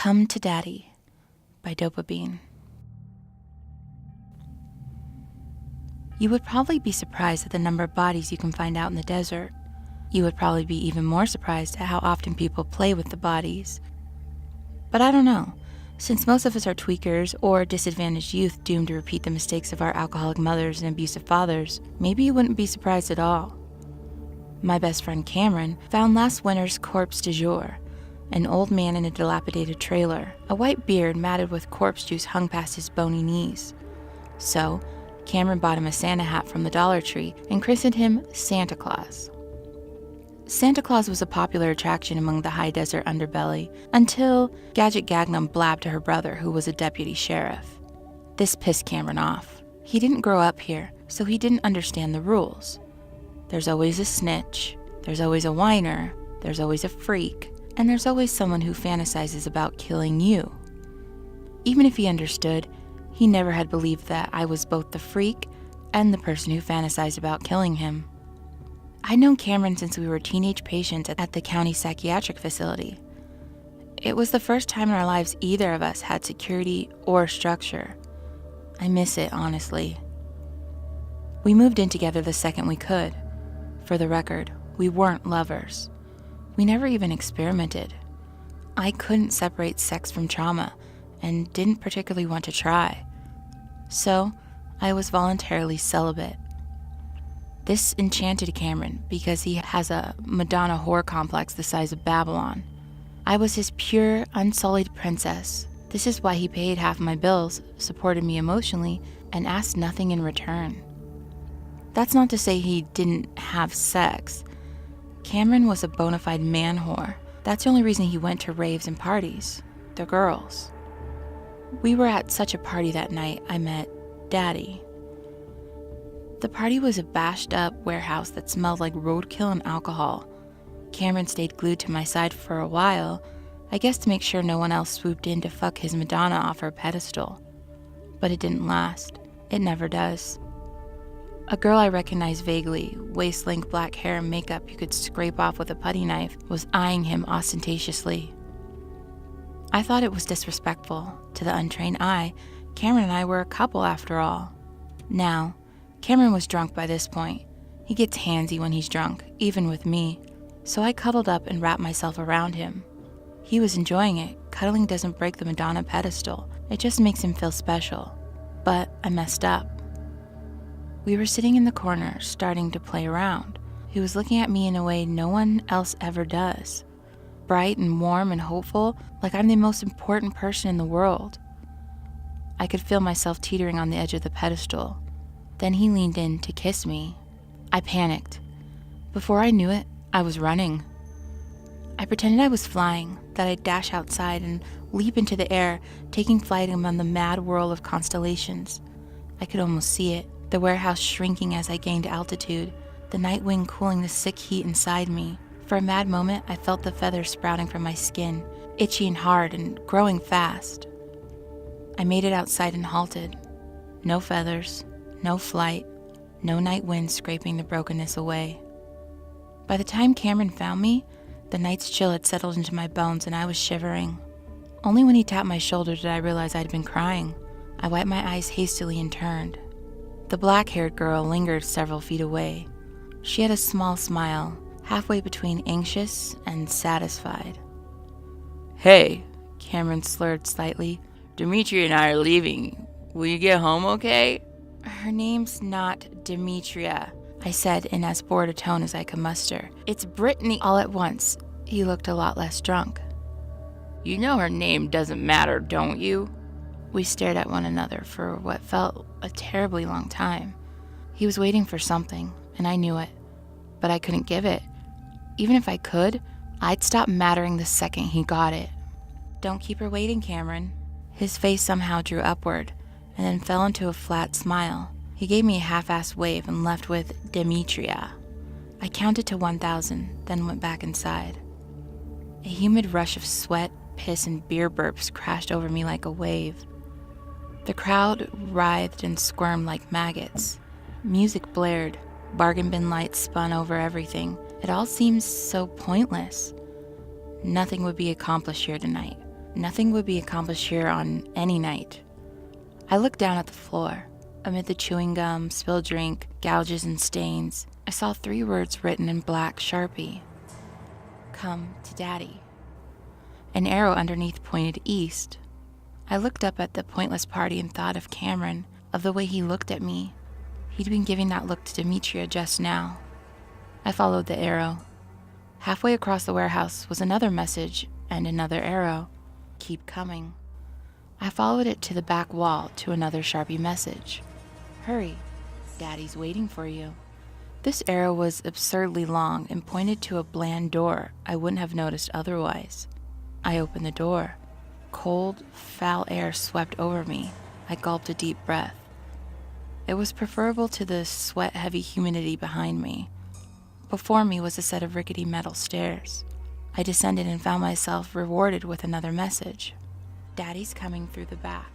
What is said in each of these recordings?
Come to Daddy by Dopabeane. You would probably be surprised at the number of bodies you can find out in the desert. You would probably be even more surprised at how often people play with the bodies. But I don't know. Since most of us are tweakers or disadvantaged youth doomed to repeat the mistakes of our alcoholic mothers and abusive fathers, maybe you wouldn't be surprised at all. My best friend Cameron found last winter's corpse du jour, an old man in a dilapidated trailer, a white beard matted with corpse juice hung past his bony knees. So, Cameron bought him a Santa hat from the Dollar Tree and christened him Santa Claus. Santa Claus was a popular attraction among the high desert underbelly until Gadget Gagnum blabbed to her brother, who was a deputy sheriff. This pissed Cameron off. He didn't grow up here, so he didn't understand the rules. There's always a snitch, there's always a whiner, there's always a freak, and there's always someone who fantasizes about killing you. Even if he understood, he never had believed that I was both the freak and the person who fantasized about killing him. I'd known Cameron since we were teenage patients at the county psychiatric facility. It was the first time in our lives either of us had security or structure. I miss it, honestly. We moved in together the second we could. For the record, we weren't lovers. We never even experimented. I couldn't separate sex from trauma and didn't particularly want to try. So, I was voluntarily celibate. This enchanted Cameron because he has a Madonna whore complex the size of Babylon. I was his pure, unsullied princess. This is why he paid half my bills, supported me emotionally, and asked nothing in return. That's not to say he didn't have sex. Cameron was a bona fide man whore. That's the only reason he went to raves and parties. The girls. We were at such a party that night I met Daddy. The party was a bashed up warehouse that smelled like roadkill and alcohol. Cameron stayed glued to my side for a while, I guess to make sure no one else swooped in to fuck his Madonna off her pedestal. But it didn't last. It never does. A girl I recognized vaguely, waist-length black hair and makeup you could scrape off with a putty knife, was eyeing him ostentatiously. I thought it was disrespectful. To the untrained eye, Cameron and I were a couple after all. Now, Cameron was drunk by this point. He gets handsy when he's drunk, even with me. So I cuddled up and wrapped myself around him. He was enjoying it. Cuddling doesn't break the Madonna pedestal. It just makes him feel special. But I messed up. We were sitting in the corner, starting to play around. He was looking at me in a way no one else ever does. Bright and warm and hopeful, like I'm the most important person in the world. I could feel myself teetering on the edge of the pedestal. Then he leaned in to kiss me. I panicked. Before I knew it, I was running. I pretended I was flying, that I'd dash outside and leap into the air, taking flight among the mad whirl of constellations. I could almost see it, the warehouse shrinking as I gained altitude, the night wind cooling the sick heat inside me. For a mad moment, I felt the feathers sprouting from my skin, itchy and hard and growing fast. I made it outside and halted. No feathers, no flight, no night wind scraping the brokenness away. By the time Cameron found me, the night's chill had settled into my bones and I was shivering. Only when he tapped my shoulder did I realize I'd been crying. I wiped my eyes hastily and turned. The black-haired girl lingered several feet away. She had a small smile, halfway between anxious and satisfied. "Hey," Cameron slurred slightly. "Demetria and I are leaving. Will you get home okay?" Her name's not Demetria, I said in as bored a tone as I could muster. It's Brittany. All at once, he looked a lot less drunk. "You know her name doesn't matter, don't you?" We stared at one another for what felt a terribly long time. He was waiting for something, and I knew it, but I couldn't give it. Even if I could, I'd stop mattering the second he got it. Don't keep her waiting, Cameron. His face somehow drew upward, and then fell into a flat smile. He gave me a half-assed wave and left with Demetria. I counted to 1,000, then went back inside. A humid rush of sweat, piss, and beer burps crashed over me like a wave. The crowd writhed and squirmed like maggots. Music blared, bargain bin lights spun over everything. It all seemed so pointless. Nothing would be accomplished here tonight. Nothing would be accomplished here on any night. I looked down at the floor. Amid the chewing gum, spilled drink, gouges, and stains, I saw 3 words written in black Sharpie. Come to Daddy. An arrow underneath pointed east. I looked up at the pointless party and thought of Cameron, of the way he looked at me. He'd been giving that look to Demetria just now. I followed the arrow. Halfway across the warehouse was another message and another arrow. Keep coming. I followed it to the back wall to another Sharpie message. Hurry, Daddy's waiting for you. This arrow was absurdly long and pointed to a bland door I wouldn't have noticed otherwise. I opened the door. Cold, foul air swept over me. I gulped a deep breath. It was preferable to the sweat-heavy humidity behind me. Before me was a set of rickety metal stairs. I descended and found myself rewarded with another message. Daddy's coming through the back.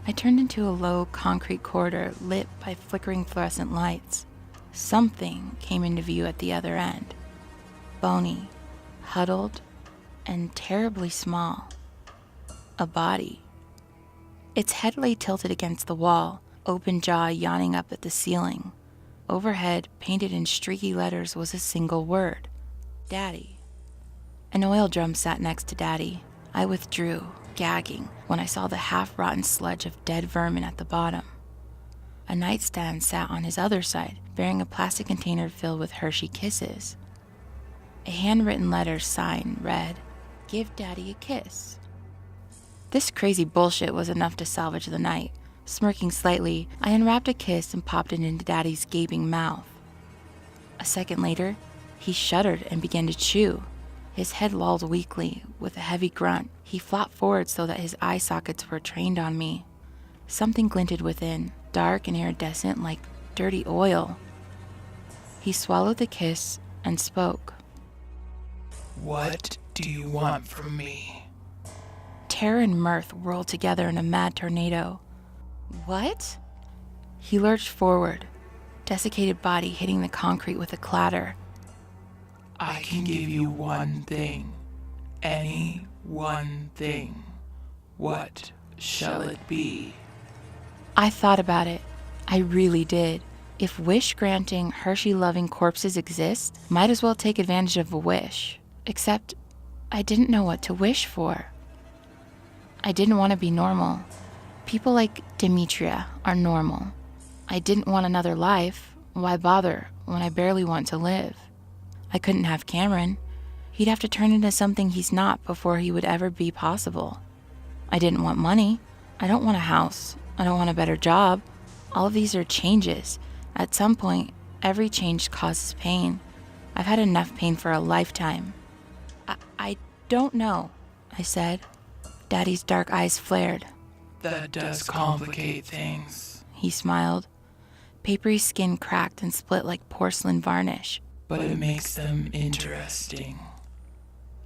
I turned into a low concrete corridor lit by flickering fluorescent lights. Something came into view at the other end. Bony, huddled, and terribly small. A body. Its head lay tilted against the wall, open jaw yawning up at the ceiling. Overhead, painted in streaky letters, was a single word. Daddy. An oil drum sat next to Daddy. I withdrew, gagging, when I saw the half-rotten sludge of dead vermin at the bottom. A nightstand sat on his other side, bearing a plastic container filled with Hershey Kisses. A handwritten letter sign read, Give Daddy a kiss. This crazy bullshit was enough to salvage the night. Smirking slightly, I unwrapped a kiss and popped it into Daddy's gaping mouth. A second later, he shuddered and began to chew. His head lolled weakly. With a heavy grunt, he flopped forward so that his eye sockets were trained on me. Something glinted within, dark and iridescent like dirty oil. He swallowed the kiss and spoke. What do you want from me? Terror and mirth whirled together in a mad tornado. What? He lurched forward, desiccated body hitting the concrete with a clatter. I can give you one thing. Any one thing. What shall it be? I thought about it. I really did. If wish-granting, Hershey-loving corpses exist, might as well take advantage of a wish. Except, I didn't know what to wish for. I didn't want to be normal. People like Demetria are normal. I didn't want another life. Why bother when I barely want to live? I couldn't have Cameron. He'd have to turn into something he's not before he would ever be possible. I didn't want money. I don't want a house. I don't want a better job. All of these are changes. At some point, every change causes pain. I've had enough pain for a lifetime. I don't know, I said. Daddy's dark eyes flared. That does complicate things. He smiled. Papery skin cracked and split like porcelain varnish. But it makes them interesting.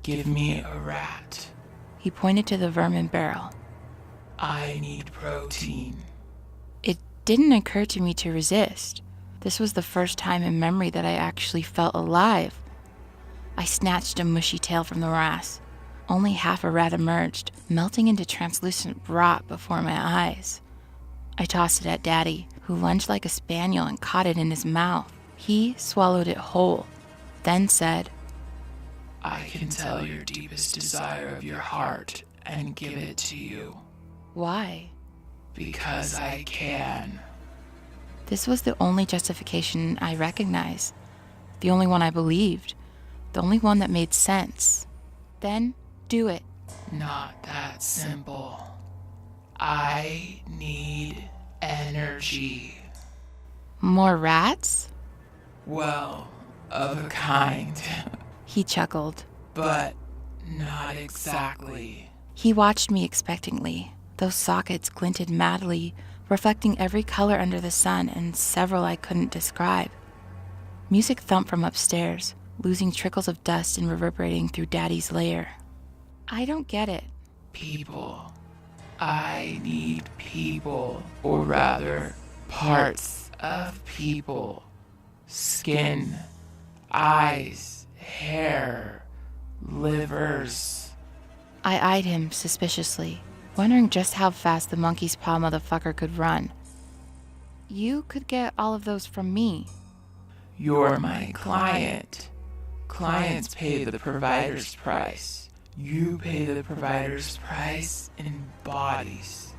Give me a rat. He pointed to the vermin barrel. I need protein. It didn't occur to me to resist. This was the first time in memory that I actually felt alive. I snatched a mushy tail from the morass. Only half a rat emerged, melting into translucent rot before my eyes. I tossed it at Daddy, who lunged like a spaniel and caught it in his mouth. He swallowed it whole, then said, I can tell your deepest desire of your heart and give it to you. Why? Because I can. This was the only justification I recognized, the only one I believed, the only one that made sense. Then, do it. Not that simple. I need energy. More rats? Well, of a kind. He chuckled. But not exactly. He watched me expectantly. Those sockets glinted madly, reflecting every color under the sun and several I couldn't describe. Music thumped from upstairs, losing trickles of dust and reverberating through Daddy's lair. I don't get it. People. I need people. Or rather, parts of people. Skin, eyes, hair, livers. I eyed him suspiciously, wondering just how fast the monkey's paw motherfucker could run. You could get all of those from me. You're my client. Clients pay the provider's price. You pay the provider's price in bodies.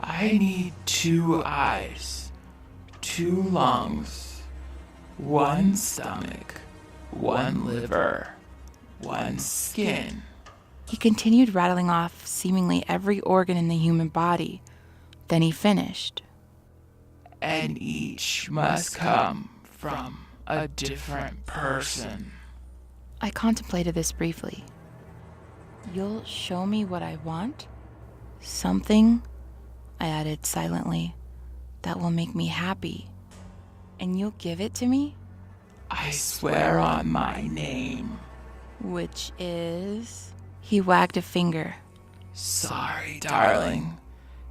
I need 2 eyes, 2 lungs, 1 stomach, 1 liver, 1 skin. He continued rattling off seemingly every organ in the human body. Then he finished. And each must come from a different person. I contemplated this briefly. You'll show me what I want? Something, I added silently, that will make me happy. And you'll give it to me? I swear on my name. Which is... He wagged a finger. Sorry, darling.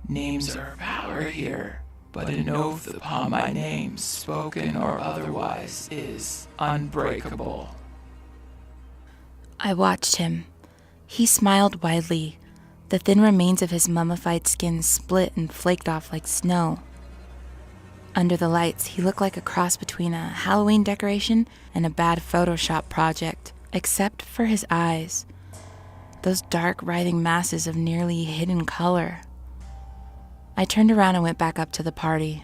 Names are power here, but an oath upon my name, spoken or otherwise, is unbreakable. I watched him. He smiled widely. The thin remains of his mummified skin split and flaked off like snow. Under the lights, he looked like a cross between a Halloween decoration and a bad Photoshop project, except for his eyes. Those dark, writhing masses of nearly hidden color. I turned around and went back up to the party.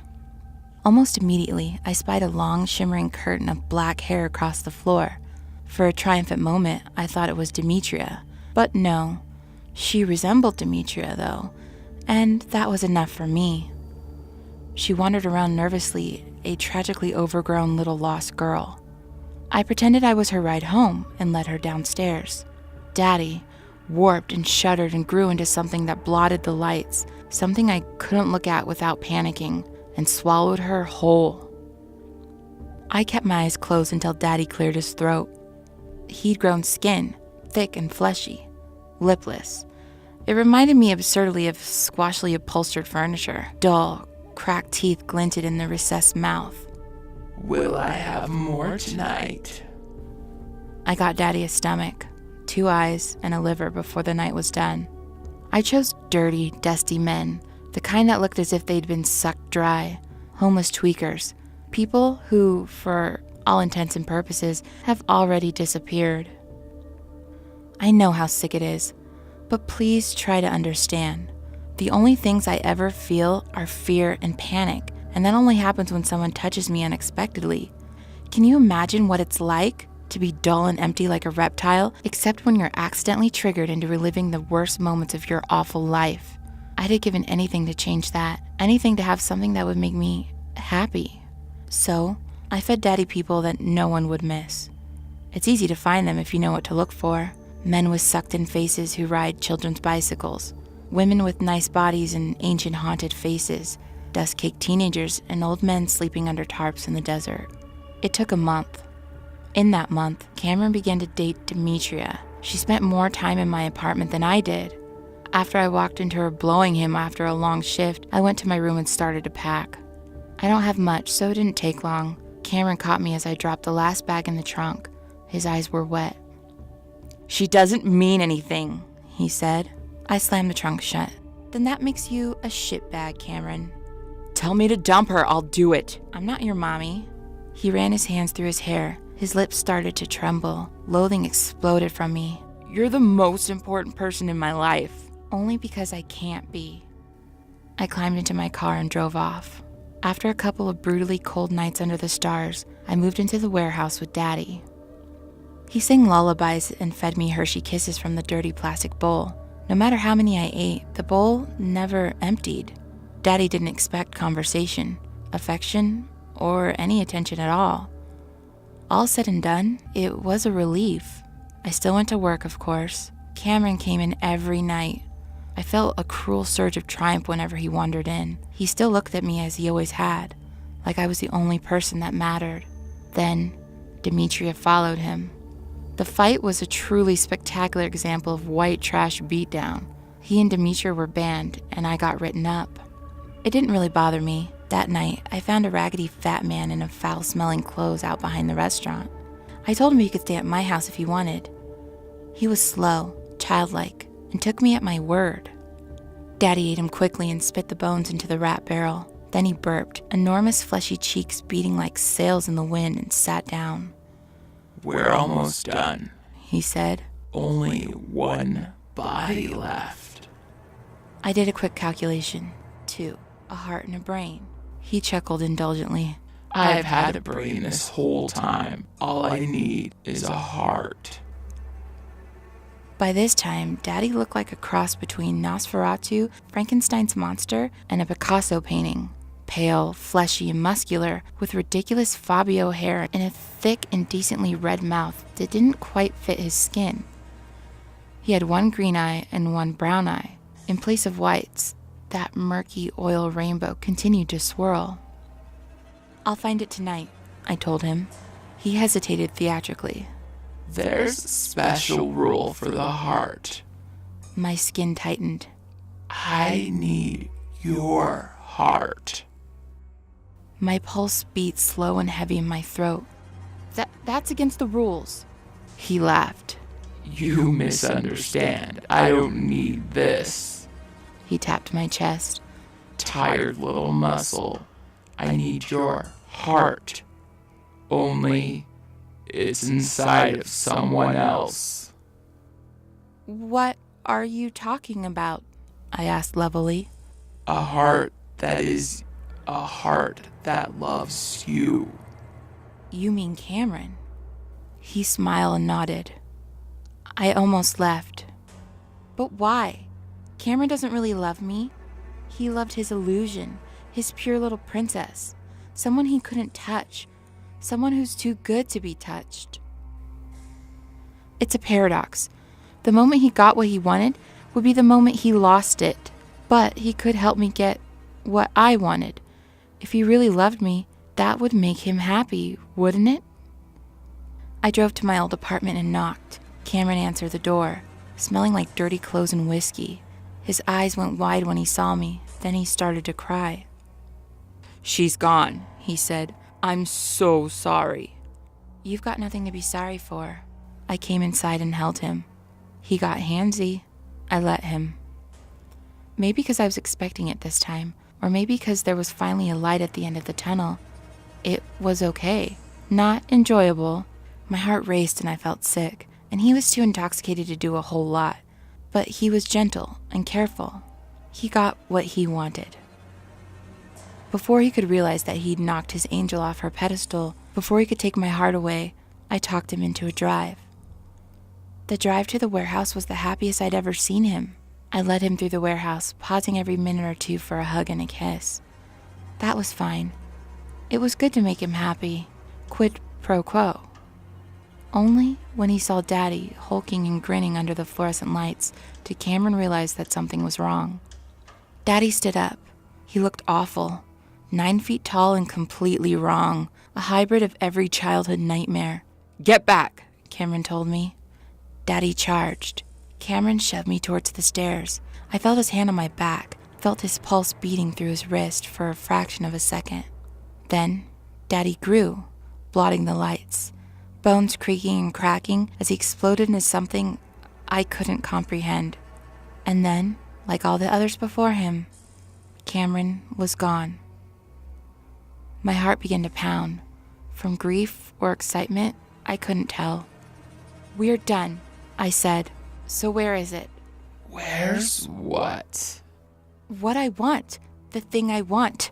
Almost immediately, I spied a long, shimmering curtain of black hair across the floor. For a triumphant moment, I thought it was Demetria. But no, she resembled Demetria, though, and that was enough for me. She wandered around nervously, a tragically overgrown little lost girl. I pretended I was her ride home and led her downstairs. Daddy warped and shuddered and grew into something that blotted the lights, something I couldn't look at without panicking, and swallowed her whole. I kept my eyes closed until Daddy cleared his throat. He'd grown skin, thick and fleshy, lipless. It reminded me absurdly of squashily upholstered furniture. Dull, cracked teeth glinted in the recessed mouth. Will I have more tonight? I got Daddy a stomach, 2 eyes, and a liver before the night was done. I chose dirty, dusty men, the kind that looked as if they'd been sucked dry, homeless tweakers, people who, for all intents and purposes, have already disappeared. I know how sick it is, but please try to understand. The only things I ever feel are fear and panic, and that only happens when someone touches me unexpectedly. Can you imagine what it's like to be dull and empty like a reptile, except when you're accidentally triggered into reliving the worst moments of your awful life? I'd have given anything to change that, anything to have something that would make me happy. So, I fed Daddy people that no one would miss. It's easy to find them if you know what to look for. Men with sucked-in faces who ride children's bicycles. Women with nice bodies and ancient haunted faces. Dust-caked teenagers and old men sleeping under tarps in the desert. It took a month. In that month, Cameron began to date Demetria. She spent more time in my apartment than I did. After I walked into her blowing him after a long shift, I went to my room and started to pack. I don't have much, so it didn't take long. Cameron caught me as I dropped the last bag in the trunk. His eyes were wet. She doesn't mean anything, he said. I slammed the trunk shut. Then that makes you a shitbag, Cameron. Tell me to dump her, I'll do it. I'm not your mommy. He ran his hands through his hair. His lips started to tremble. Loathing exploded from me. You're the most important person in my life. Only because I can't be. I climbed into my car and drove off. After a couple of brutally cold nights under the stars, I moved into the warehouse with Daddy. He sang lullabies and fed me Hershey Kisses from the dirty plastic bowl. No matter how many I ate, the bowl never emptied. Daddy didn't expect conversation, affection, or any attention at all. All said and done, it was a relief. I still went to work, of course. Cameron came in every night. I felt a cruel surge of triumph whenever he wandered in. He still looked at me as he always had, like I was the only person that mattered. Then, Demetria followed him. The fight was a truly spectacular example of white trash beatdown. He and Demetria were banned, and I got written up. It didn't really bother me. That night, I found a raggedy fat man in a foul-smelling clothes out behind the restaurant. I told him he could stay at my house if he wanted. He was slow, childlike and took me at my word. Daddy ate him quickly and spit the bones into the rat barrel. Then he burped, enormous fleshy cheeks beating like sails in the wind, and sat down. We're almost done, He said. Only one body left. I did a quick calculation. 2, a heart and a brain. He chuckled indulgently. I've had a brain this whole time. All I need is a heart. By this time, Daddy looked like a cross between Nosferatu, Frankenstein's monster, and a Picasso painting. Pale, fleshy, and muscular, with ridiculous Fabio hair and a thick, indecently red mouth that didn't quite fit his skin. He had one green eye and one brown eye. In place of whites, that murky oil rainbow continued to swirl. I'll find it tonight, I told him. He hesitated theatrically. There's a special rule for the heart. My skin tightened. I need your heart. My pulse beat slow and heavy in my throat. That's against the rules. He laughed. You misunderstand. I don't need this. He tapped my chest. Tired little muscle. I need your heart. Only it's inside of someone else. What are you talking about? I asked levelly. A heart that is a heart that loves you. You mean Cameron? He smiled and nodded. I almost left. But why? Cameron doesn't really love me. He loved his illusion, his pure little princess, someone he couldn't touch, someone who's too good to be touched. It's a paradox. The moment he got what he wanted would be the moment he lost it. But he could help me get what I wanted. If he really loved me, that would make him happy, wouldn't it? I drove to my old apartment and knocked. Cameron answered the door, smelling like dirty clothes and whiskey. His eyes went wide when he saw me. Then he started to cry. She's gone, he said. I'm so sorry. You've got nothing to be sorry for. I came inside and held him. He got handsy. I let him. Maybe because I was expecting it this time, or maybe because there was finally a light at the end of the tunnel. It was okay. Not enjoyable. My heart raced and I felt sick, and he was too intoxicated to do a whole lot. But he was gentle and careful. He got what he wanted. Before he could realize that he'd knocked his angel off her pedestal, before he could take my heart away, I talked him into a drive. The drive to the warehouse was the happiest I'd ever seen him. I led him through the warehouse, pausing every minute or two for a hug and a kiss. That was fine. It was good to make him happy. Quid pro quo. Only when he saw Daddy hulking and grinning under the fluorescent lights did Cameron realize that something was wrong. Daddy stood up. He looked awful. 9 feet tall and completely wrong. A hybrid of every childhood nightmare. Get back, Cameron told me. Daddy charged. Cameron shoved me towards the stairs. I felt his hand on my back, felt his pulse beating through his wrist for a fraction of a second. Then, Daddy grew, blotting the lights, bones creaking and cracking as he exploded into something I couldn't comprehend. And then, like all the others before him, Cameron was gone. My heart began to pound. From grief or excitement, I couldn't tell. We're done, I said. So where is it? Where's what? What I want. The thing I want.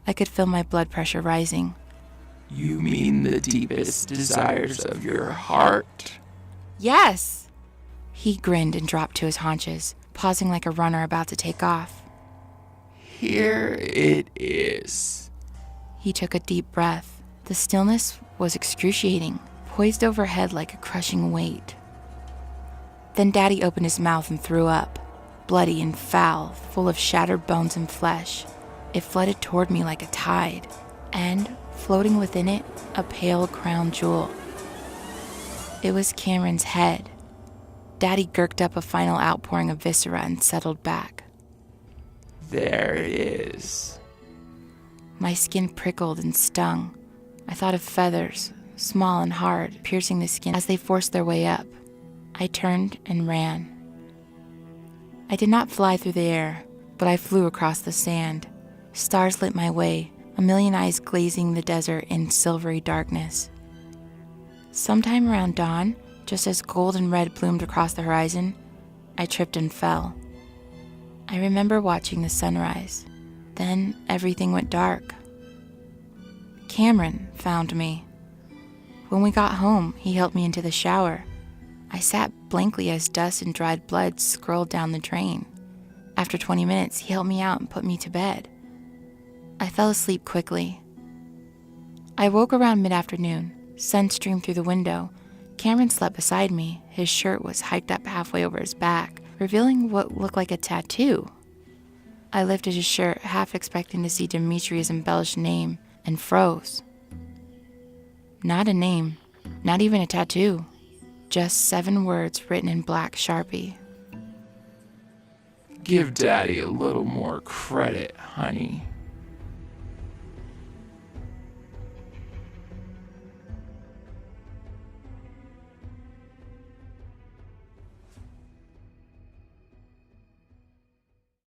I could feel my blood pressure rising. You mean the deepest desires of your heart? Yes! He grinned and dropped to his haunches, pausing like a runner about to take off. Here it is. He took a deep breath. The stillness was excruciating, poised overhead like a crushing weight. Then Daddy opened his mouth and threw up, bloody and foul, full of shattered bones and flesh. It flooded toward me like a tide, and, floating within it, a pale crown jewel. It was Cameron's head. Daddy gurged up a final outpouring of viscera and settled back. There it is. My skin prickled and stung. I thought of feathers, small and hard, piercing the skin as they forced their way up. I turned and ran. I did not fly through the air, but I flew across the sand. Stars lit my way, a million eyes glazing the desert in silvery darkness. Sometime around dawn, just as gold and red bloomed across the horizon, I tripped and fell. I remember watching the sunrise. Then everything went dark. Cameron found me. When we got home, he helped me into the shower. I sat blankly as dust and dried blood scrolled down the drain. After 20 minutes, he helped me out and put me to bed. I fell asleep quickly. I woke around mid-afternoon. Sun streamed through the window. Cameron slept beside me. His shirt was hiked up halfway over his back, revealing what looked like a tattoo. I lifted his shirt, half expecting to see Demetria's embellished name, and froze. Not a name, not even a tattoo. Just 7 words written in black Sharpie. Give Daddy a little more credit, honey.